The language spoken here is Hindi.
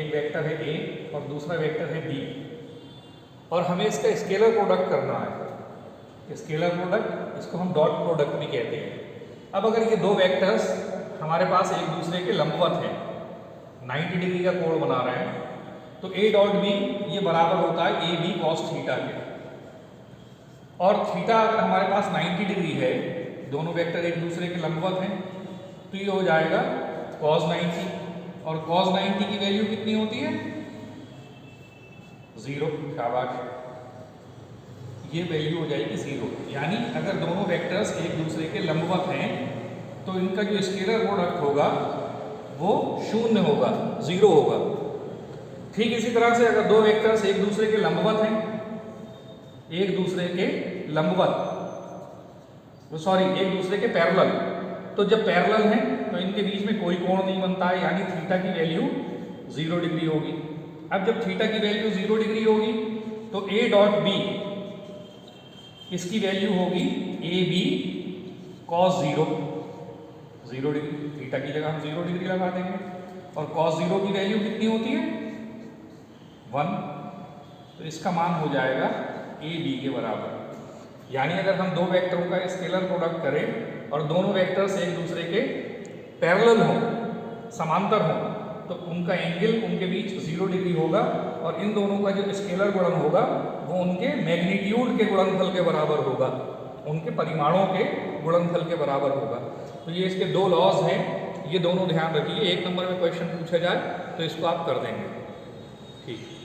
एक वेक्टर है ए और दूसरा वेक्टर है बी, और हमें इसका स्केलर प्रोडक्ट करना है। स्केलर प्रोडक्ट, इसको हम डॉट प्रोडक्ट भी कहते हैं। अब अगर ये दो वेक्टर्स हमारे पास एक दूसरे के लंबवत हैं, 90 डिग्री का कोण बना रहे हैं, तो ए डॉट बी ये बराबर होता है ए बी कॉस थीटा के। और थीटा अगर हमारे पास 90 डिग्री है, दोनों वेक्टर एक दूसरे के लंबवत हैं, तो ये हो जाएगा कॉस 90, और कॉस 90 की वैल्यू कितनी होती है? 0। शाबाश, ये वैल्यू हो जाएगी 0। यानी अगर दोनों वेक्टर्स एक दूसरे के लंबवत हैं तो इनका जो स्केलर प्रोडक्ट होगा वो 0 होगा, 0 होगा। ठीक इसी तरह से अगर दो वेक्टर्स एक दूसरे के लंबवत हैं, एक दूसरे के लंबवत, सॉरी एक दूसरे के पैरेलल, तो जब पैरेलल हैं तो इनके बीच में कोई कोण नहीं बनता है, यानी थीटा की वैल्यू 0 डिग्री होगी। अब जब थीटा की वैल्यू 0 डिग्री होगी तो ए डॉट बी, इसकी वैल्यू होगी A B cos 0 degree. Theta की जगह हम 0 डिग्री लगा देंगे, और कॉस 0 की वैल्यू कितनी होती है? 1। तो इसका मान हो जाएगा ए बी के बराबर। यानी अगर हम दो वेक्टरों का स्केलर प्रोडक्ट करें और दोनों वेक्टर्स एक दूसरे के पैरेलल हों, समांतर हों, तो उनका एंगल उनके बीच 0 डिग्री होगा, और इन दोनों का जो स्केलर गुणन होगा वो उनके मैग्नीट्यूड के गुणनफल के बराबर होगा, उनके परिमाणों के गुणनफल के बराबर होगा। तो ये इसके दो लॉज हैं, ये दोनों ध्यान रखिए। एक नंबर में क्वेश्चन पूछा जाए तो इसको आप कर देंगे। ठीक।